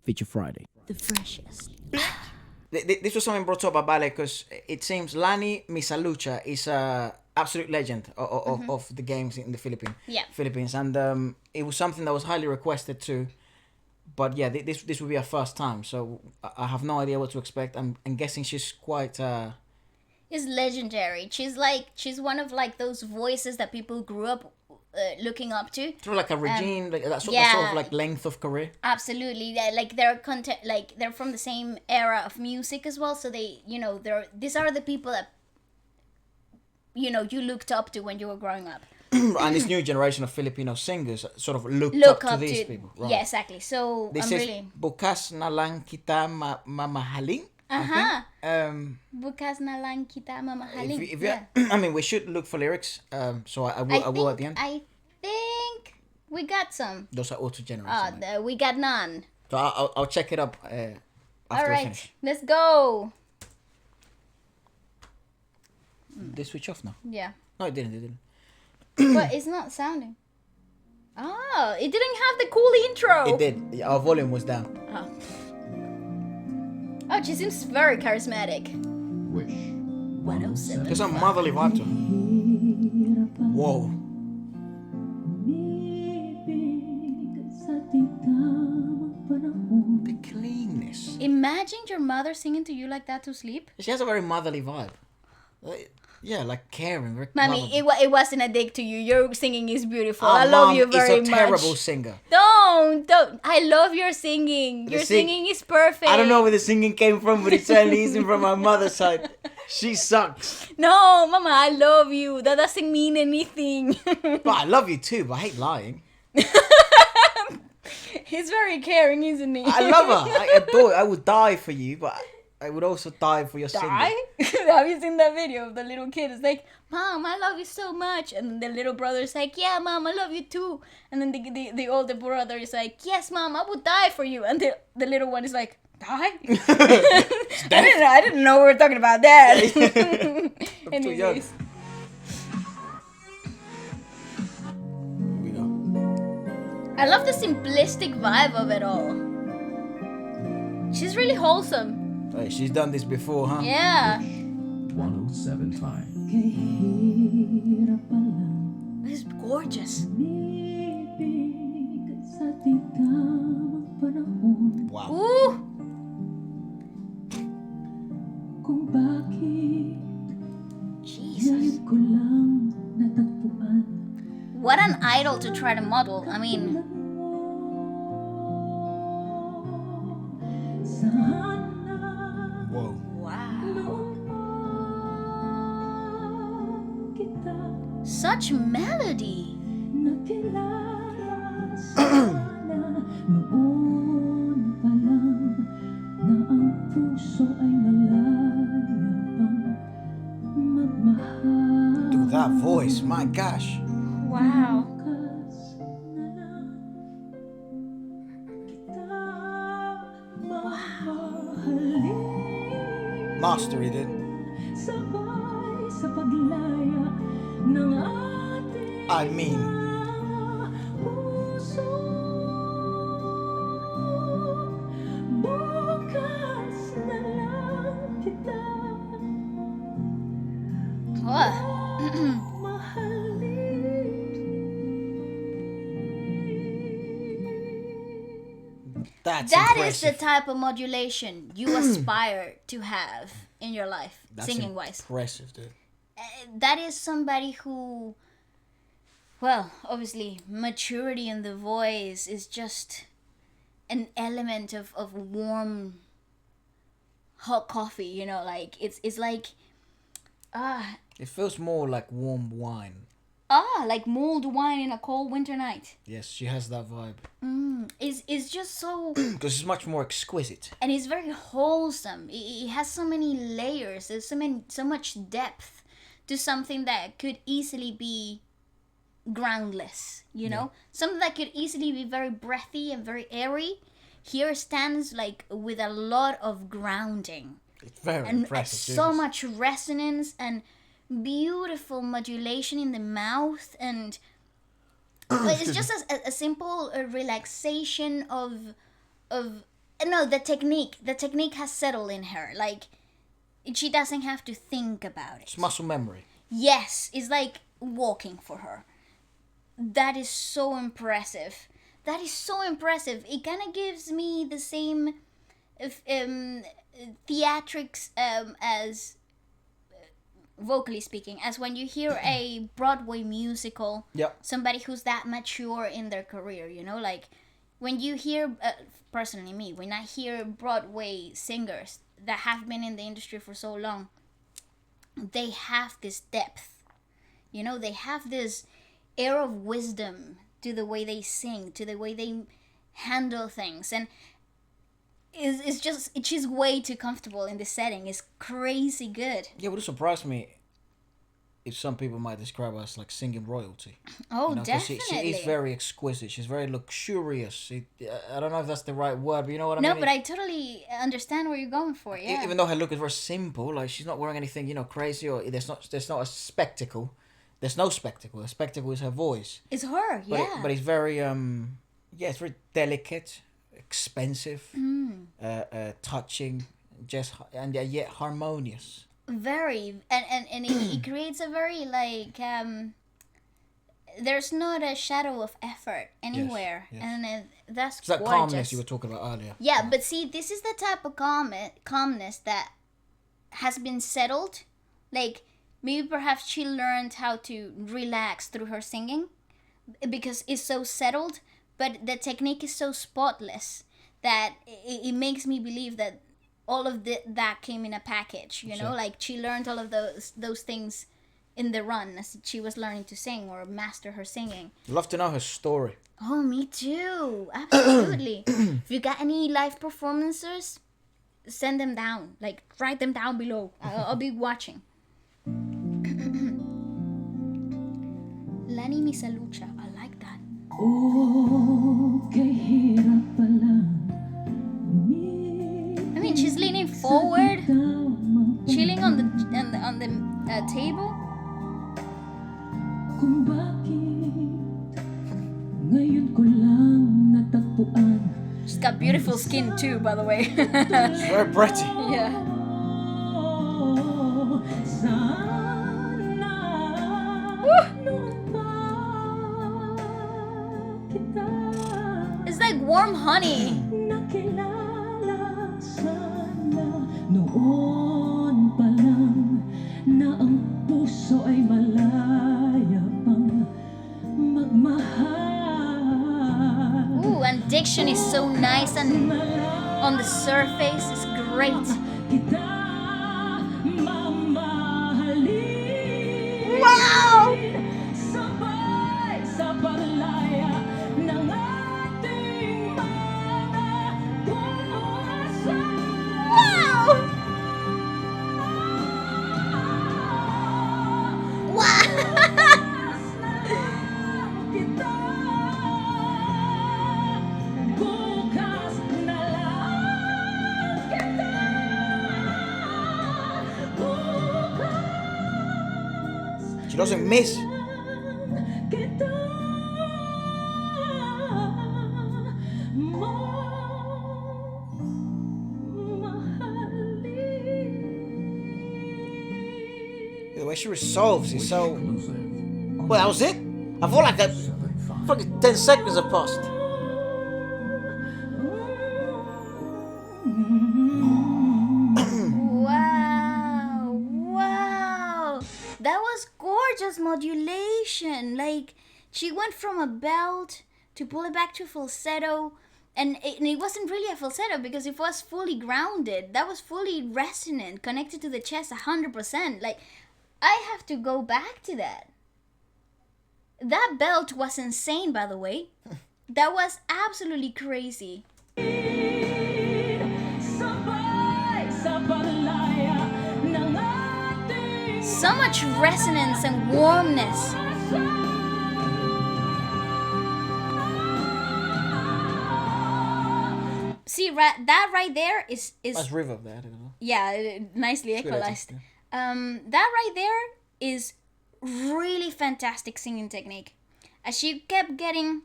Feature Friday. The freshest. This was something brought up by Ballet because it seems Lani Misalucha is a absolute legend of the games in the Philippines, and it was something that was highly requested too. But yeah, this will be her first time, so I have no idea what to expect. I'm guessing she's quite. Is legendary. She's one of like those voices that people grew up looking up to. Sort of like a Regine, like that sort of like length of career. Absolutely, like they're content, like they're from the same era of music as well. So they, these are the people that you looked up to when you were growing up. And this new generation of Filipino singers sort of look up to these people. Right? Yeah, exactly. So this I'm is really Bukas na lang kita mamahalin. Bukas na lang kita mamahalin. I mean, we should look for lyrics. So I will at the end. I think we got some. Those are auto-generated. We got none. So I'll check it up after All we right, finish. let's go. Did they switch off now? Yeah. No, it didn't. But it's not sounding. Oh, it didn't have the cool intro. It did. Our volume was down. Oh, she seems very charismatic. Wish. 107. There's some motherly vibe to her. Whoa. The cleanness. Imagine your mother singing to you like that to sleep. She has a very motherly vibe. Yeah, like caring. Very Mommy, lovable. it wasn't a dig to you. Your singing is beautiful. Oh, I love Mom you very is a much. terrible singer. Don't. I love your singing. Your singing is perfect. I don't know where the singing came from, but it certainly isn't from my mother's side. She sucks. No, Mama, I love you. That doesn't mean anything. But I love you too, but I hate lying. He's very caring, isn't he? I love her. I adore her. I would die for you, but I would also die for your singing. Have you seen that video of the little kid? It's like, Mom, I love you so much. And the little brother is like, yeah, Mom, I love you too. And then the older brother is like, yes, Mom, I would die for you. And the little one is like, die? I didn't know we were talking about that. I'm too young. Anyways. We go. I love the simplistic vibe of it all. She's really wholesome. Hey, she's done this before, huh? Yeah. 107.5. It's gorgeous. Wow. Ooh. Jesus. What an idol to try to model. I mean, Whoa. wow. Such melody. Dude, that voice, my gosh. Wow. Mastery, dude. I mean, that's That is impressive. the type of modulation you aspire to have in your life, That's singing wise. impressive, dude. That is somebody who, well, obviously, maturity in the voice is just an element of warm, hot coffee. Like it's like, It feels more like warm wine. like mulled wine in a cold winter night. Yes, she has that vibe. It's just so. Because it's much more exquisite. And it's very wholesome. It has so many layers. There's so much depth to something that could easily be groundless. Something that could easily be very breathy and very airy. Here stands like with a lot of grounding. It's very And impressive. so Jesus. much resonance and beautiful modulation in the mouth, and it's just a simple relaxation of no, the technique has settled in her. Like, she doesn't have to think about it. It's muscle memory. Yes, it's like walking for her. That is so impressive. It kind of gives me the same theatrics as, vocally speaking, as when you hear a Broadway musical. Yep. Somebody who's that mature in their career, you know, like when you hear, personally me, when I hear Broadway singers that have been in the industry for so long, they have this depth, you know, they have this air of wisdom to the way they sing, to the way they handle things, and she's way too comfortable in this setting. It's crazy good. Yeah, would it surprise me if some people might describe her as like singing royalty? Oh, you know, definitely. She is very exquisite. She's very luxurious. I don't know if that's the right word, but you know what I mean? No, but I totally understand where you're going for, yeah. Even though her look is very simple, like she's not wearing anything, you know, crazy, or there's not a spectacle. There's no spectacle. The spectacle is her voice. It's her, yeah. But it's very, it's very delicate, expensive, touching, and yet harmonious. Very, and it creates a very, like, there's not a shadow of effort anywhere. Yes. And that's It's that gorgeous. calmness you were talking about earlier. Yeah, but see, this is the type of calmness that has been settled. Like, maybe perhaps she learned how to relax through her singing because it's so settled, but the technique is so spotless that it makes me believe that all of that came in a package, you know? Sure. Like, she learned all of those things in the run as she was learning to sing or master her singing. I'd love to know her story. Oh, me too. Absolutely. If you got any live performances, send them down. Like, write them down below. I'll be watching. Lani Misalucha. I like that. I mean, she's leaning forward, chilling on the table. She's got beautiful skin too, by the way. She's very pretty. Yeah. It's like warm honey. Noon pa lang na ang puso ay malaya pang magmahal. Ooh, and diction is so nice and on the surface is great. Kita mamahalin. Wow! Sabay sa paglaya ng ating mga puso. Wow! Wow! Bukas na lang kita. Bukas She doesn't miss. kita. The way she resolves is so. Exclusive. Well, that was it. I feel like that. 75. Fucking 10 seconds have passed. Wow! Wow! That was gorgeous modulation. Like, she went from a belt to pull it back to falsetto. And it wasn't really a falsetto because it was fully grounded. That was fully resonant, connected to the chest 100%. Like, I have to go back to that. That belt was insane, by the way. That was absolutely crazy. Sabay sa paglaya ng ating So much resonance and warmness. See, that right there is That's reverb there. I don't know. yeah, nicely good, I equalized. think, That right there is really fantastic singing technique. As she kept getting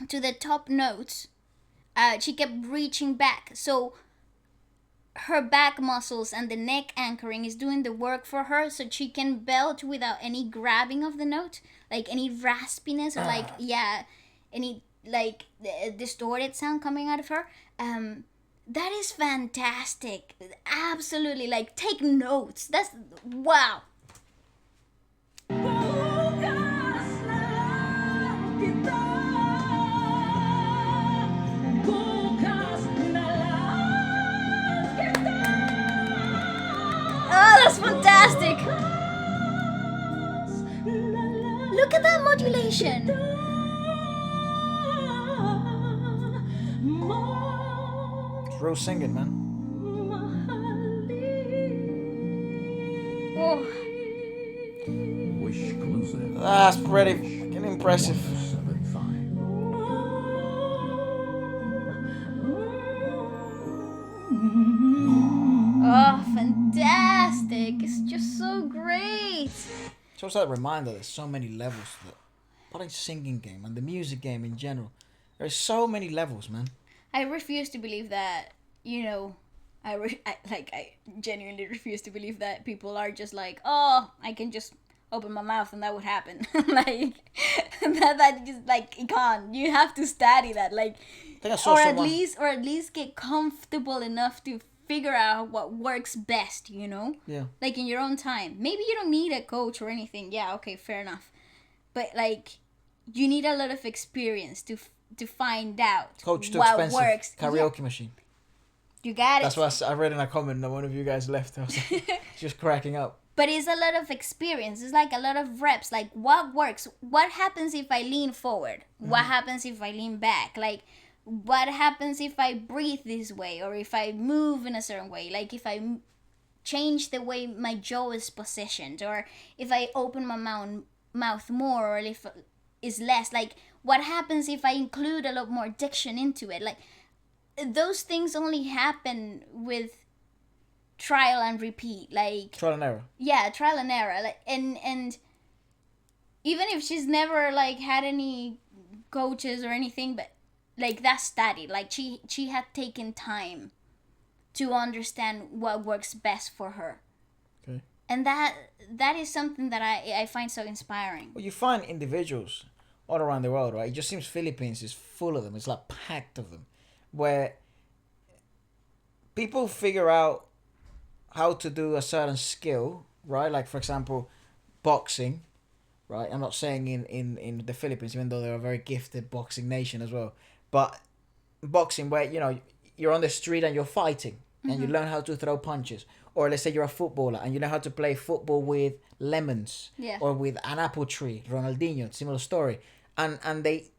to the top notes, she kept reaching back. So her back muscles and the neck anchoring is doing the work for her, so she can belt without any grabbing of the note, like any raspiness or like any like distorted sound coming out of her. That is fantastic. Absolutely, like take notes. That's wow. Bukas lang kita. Bukas na lang kita. Oh, that's fantastic. Look at that modulation. It's real singing, man. Oh, Wish exclusive. That's pretty fucking impressive. 175. oh, fantastic. It's just so great. It's also that reminder there's so many levels to the bloody singing game and the music game in general. There's so many levels, man. I refuse to believe that, you know, I genuinely refuse to believe that people are just like, oh, I can just open my mouth and that would happen. Like, that just, like, it can't. You have to study that, like, I think I saw or someone. at least get comfortable enough to figure out what works best, you know? Yeah. Like, in your own time. Maybe you don't need a coach or anything. Yeah, okay, fair enough. But, like, you need a lot of experience to find out Coach too what expensive. works. Karaoke machine. You got it. That's what I read in a comment that one of you guys left. I was just cracking up. But it's a lot of experience. It's like a lot of reps. Like, what works? What happens if I lean forward? What happens if I lean back? Like, what happens if I breathe this way? Or if I move in a certain way? Like, if I change the way my jaw is positioned? Or if I open my mouth more? Or if it's less? Like, what happens if I include a lot more diction into it? Like, those things only happen with trial and repeat. Like, Trial and error. yeah, trial and error. Like, and even if she's never like had any coaches or anything, but like that's studied. Like she had taken time to understand what works best for her. Okay. And that is something that I find so inspiring. Well, you find individuals all around the world, right? It just seems Philippines is full of them. It's like packed of them, where people figure out how to do a certain skill, right? Like, for example, boxing, right? I'm not saying in the Philippines, even though they're a very gifted boxing nation as well, but boxing where, you know, you're on the street and you're fighting and you learn how to throw punches. Or let's say you're a footballer and you know how to play football with lemons or with an apple tree. Ronaldinho, similar story. And they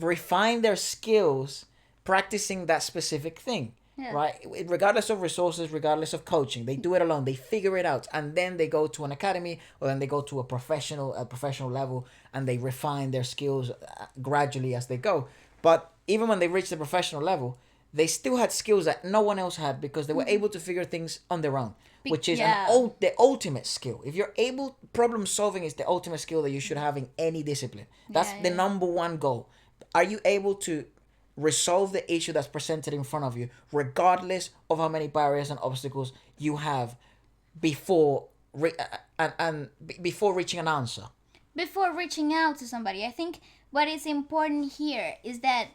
refine their skills practicing that specific thing. Yeah. Right, regardless of resources, regardless of coaching, they do it alone. They figure it out, and then they go to an academy, or then they go to a professional level, and they refine their skills gradually as they go. But even when they reach the professional level, they still had skills that no one else had because they were able to figure things on their own, which is the ultimate skill. If you're able, problem solving is the ultimate skill that you should have in any discipline. That's the number one goal. Are you able to resolve the issue that's presented in front of you, regardless of how many barriers and obstacles you have before before reaching an answer? Before reaching out to somebody, I think what is important here is that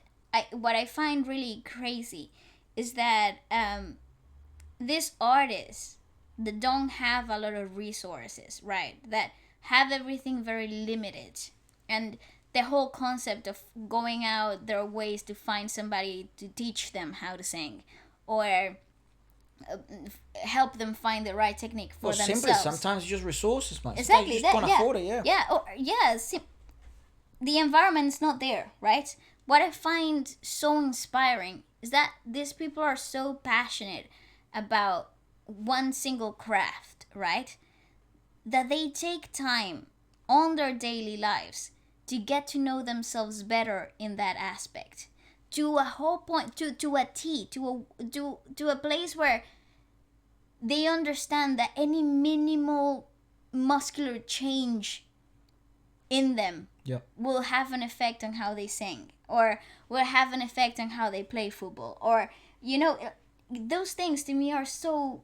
what I find really crazy is that these artists that don't have a lot of resources, right? That have everything very limited, and the whole concept of going out their ways to find somebody to teach them how to sing or help them find the right technique for themselves. Simply, sometimes it's just resources, man. Exactly. You just can't afford it, The environment's not there, right? What I find so inspiring is that these people are so passionate about one single craft, right? That they take time on their daily lives to get to know themselves better in that aspect, to a whole point, to a T, to a place where they understand that any minimal muscular change in them will have an effect on how they sing or will have an effect on how they play football, or those things to me are so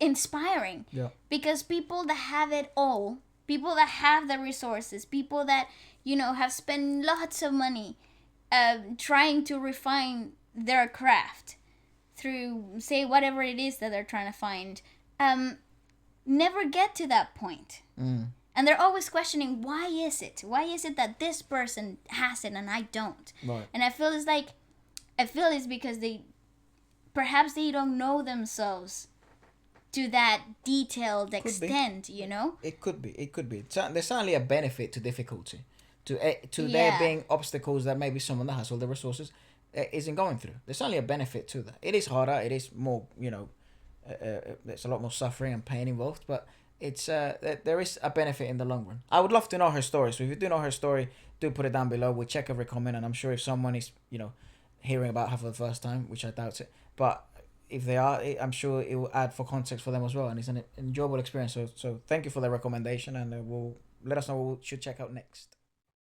inspiring. Yeah. Because people that have it all, people that have the resources, people that have spent lots of money trying to refine their craft through, say, whatever it is that they're trying to find, never get to that point. And they're always questioning, why is it that this person has it and I don't? Right. And I feel it's because perhaps they don't know themselves to that detailed extent. It could be. There's certainly a benefit to difficulty, to there being obstacles that maybe someone that has all the resources isn't going through. There's certainly a benefit to that. It is harder. It is more, there's a lot more suffering and pain involved, but it's there is a benefit in the long run. I would love to know her story. So if you do know her story, do put it down below. We'll check every comment, and I'm sure if someone is hearing about her for the first time, which I doubt it, but if they are, I'm sure it will add for context for them as well, and it's an enjoyable experience. So thank you for the recommendation, and we'll let us know what we should check out next.